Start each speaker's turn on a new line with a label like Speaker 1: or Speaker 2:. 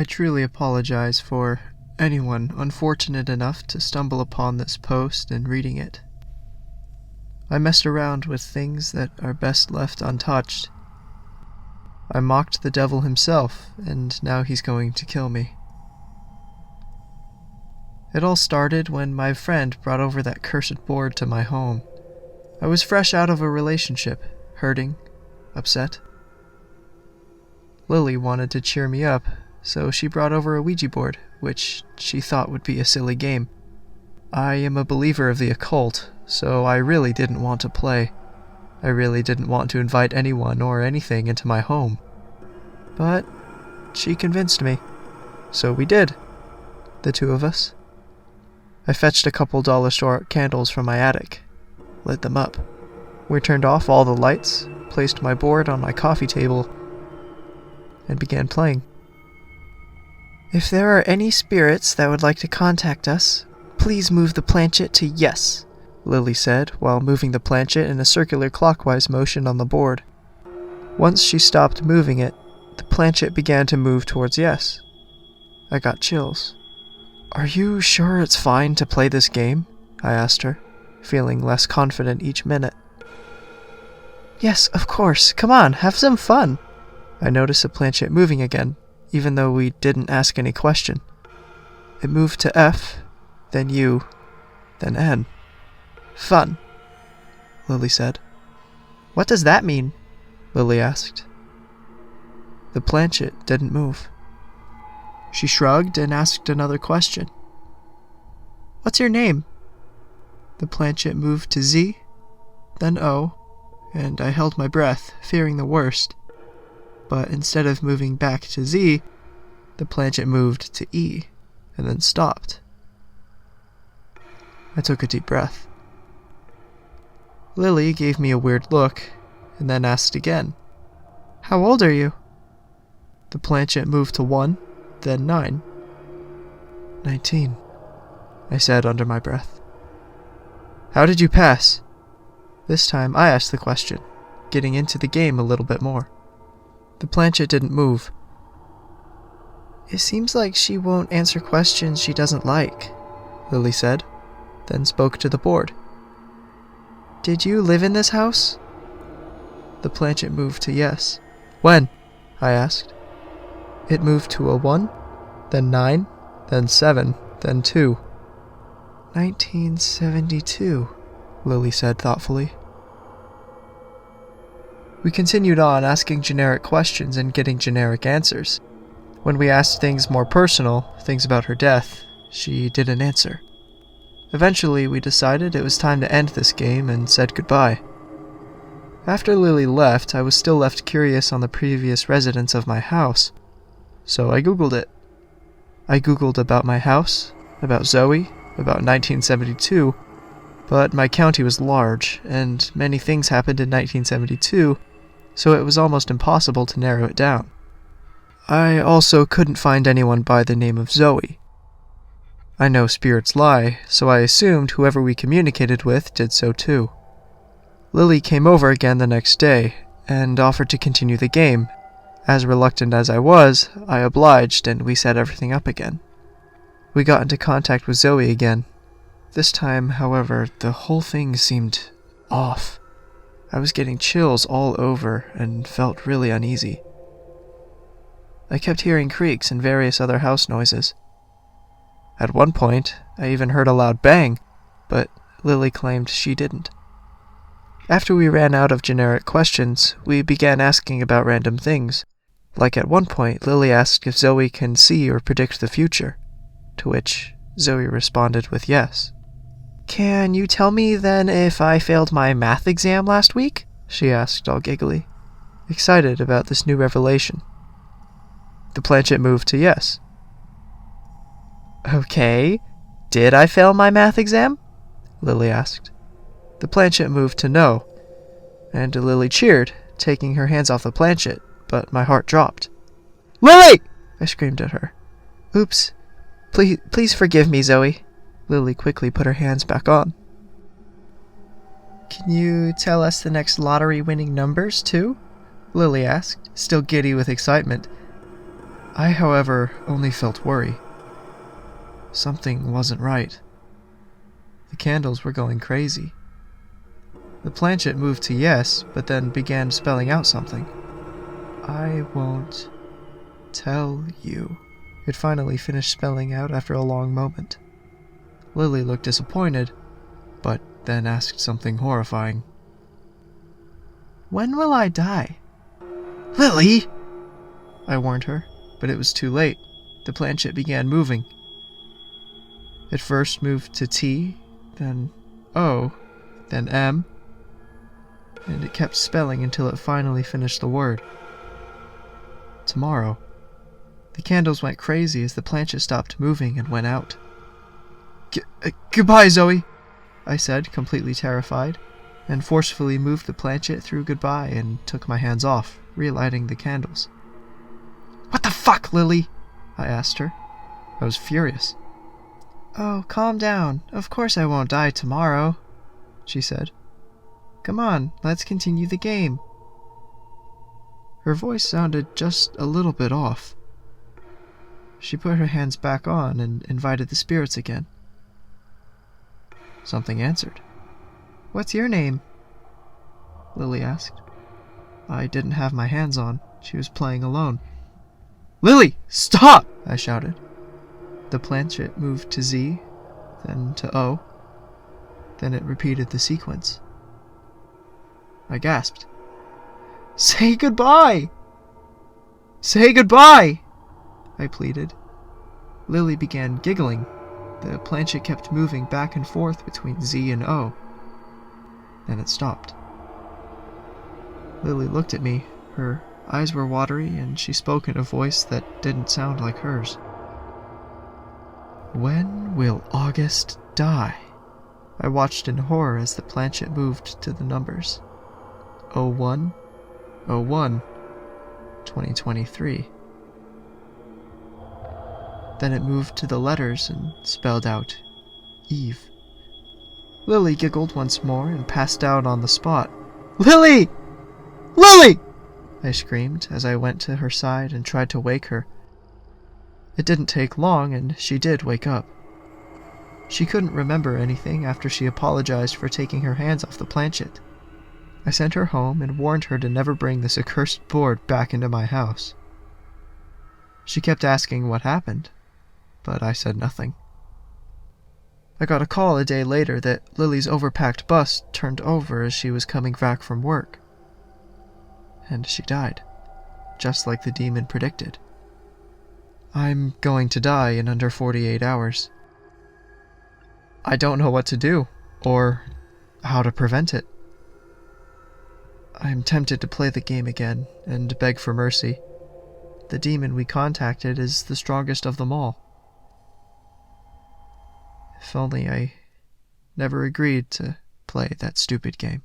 Speaker 1: I truly apologize for anyone unfortunate enough to stumble upon this post and reading it. I messed around with things that are best left untouched. I mocked the devil himself, and now he's going to kill me. It all started when my friend brought over that cursed board to my home. I was fresh out of a relationship, hurting, upset. Lily wanted to cheer me up, so she brought over a Ouija board, which she thought would be a silly game. I am a believer of the occult, so I really didn't want to play. I really didn't want to invite anyone or anything into my home. But she convinced me. So we did. The two of us. I fetched a couple dollar store candles from my attic, lit them up. We turned off all the lights, placed my board on my coffee table, and began playing. If there are any spirits that would like to contact us, please move the planchet to yes, Lily said, while moving the planchet in a circular clockwise motion on the board. Once she stopped moving it, the planchet began to move towards yes. I got chills. Are you sure it's fine to play this game? I asked her, feeling less confident each minute. Yes, of course. Come on, have some fun. I noticed the planchet moving again, even though we didn't ask any question. It moved to F, then U, then N. Fun, Lily said. What does that mean? Lily asked. The planchet didn't move. She shrugged and asked another question. What's your name? The planchet moved to Z, then O, and I held my breath, fearing the worst. But instead of moving back to Z, the planchet moved to E, and then stopped. I took a deep breath. Lily gave me a weird look, and then asked again, How old are you? The planchet moved to 1, then 9. 19, I said under my breath. How did you pass? This time I asked the question, getting into the game a little bit more. The planchet didn't move. It seems like she won't answer questions she doesn't like, Lily said, then spoke to the board. Did you live in this house? The planchet moved to yes. When? I asked. It moved to a 1, then 9, then 7, then 2. 1972, Lily said thoughtfully. We continued on asking generic questions and getting generic answers. When we asked things more personal, things about her death, she didn't answer. Eventually, we decided it was time to end this game and said goodbye. After Lily left, I was still left curious on the previous residents of my house, so I googled it. I googled about my house, about Zoe, about 1972, but my county was large, and many things happened in 1972, so it was almost impossible to narrow it down. I also couldn't find anyone by the name of Zoe. I know spirits lie, so I assumed whoever we communicated with did so too. Lily came over again the next day, and offered to continue the game. As reluctant as I was, I obliged, and we set everything up again. We got into contact with Zoe again. This time, however, the whole thing seemed off. I was getting chills all over and felt really uneasy. I kept hearing creaks and various other house noises. At one point, I even heard a loud bang, but Lily claimed she didn't. After we ran out of generic questions, we began asking about random things. Like at one point, Lily asked if Zoe can see or predict the future, to which Zoe responded with yes. Can you tell me then if I failed my math exam last week? She asked all giggly, excited about this new revelation. The planchet moved to yes. Okay, did I fail my math exam? Lily asked. The planchet moved to no, and Lily cheered, taking her hands off the planchet, but my heart dropped. Lily! I screamed at her. Oops. Please forgive me, Zoe. Lily quickly put her hands back on. Can you tell us the next lottery winning numbers, too? Lily asked, still giddy with excitement. I, however, only felt worry. Something wasn't right. The candles were going crazy. The planchette moved to yes, but then began spelling out something. I won't tell you. It finally finished spelling out after a long moment. Lily looked disappointed, but then asked something horrifying. When will I die? Lily! I warned her, but it was too late. The planchette began moving. It first moved to T, then O, then M, and it kept spelling until it finally finished the word. Tomorrow. The candles went crazy as the planchette stopped moving and went out. Goodbye, Zoe, I said, completely terrified, and forcefully moved the planchette through goodbye and took my hands off, relighting the candles. What the fuck, Lily? I asked her. I was furious. Oh, calm down. Of course I won't die tomorrow, she said. Come on, let's continue the game. Her voice sounded just a little bit off. She put her hands back on and invited the spirits again. Something answered. What's your name? Lily asked. I didn't have my hands on. She was playing alone. Lily, stop! I shouted. The planchette moved to Z, then to O. Then it repeated the sequence. I gasped. Say goodbye! Say goodbye! I pleaded. Lily began giggling. The planchette kept moving back and forth between Z and O. Then it stopped. Lily looked at me. Her eyes were watery, and she spoke in a voice that didn't sound like hers. When will August die? I watched in horror as the planchette moved to the numbers. 01, 01, 2023. Then it moved to the letters and spelled out Eve. Lily giggled once more and passed out on the spot. Lily! Lily! I screamed as I went to her side and tried to wake her. It didn't take long, and she did wake up. She couldn't remember anything after she apologized for taking her hands off the planchette. I sent her home and warned her to never bring this accursed board back into my house. She kept asking what happened, but I said nothing. I got a call a day later that Lily's overpacked bus turned over as she was coming back from work. And she died, just like the demon predicted. I'm going to die in under 48 hours. I don't know what to do, or how to prevent it. I'm tempted to play the game again and beg for mercy. The demon we contacted is the strongest of them all. If only I never agreed to play that stupid game.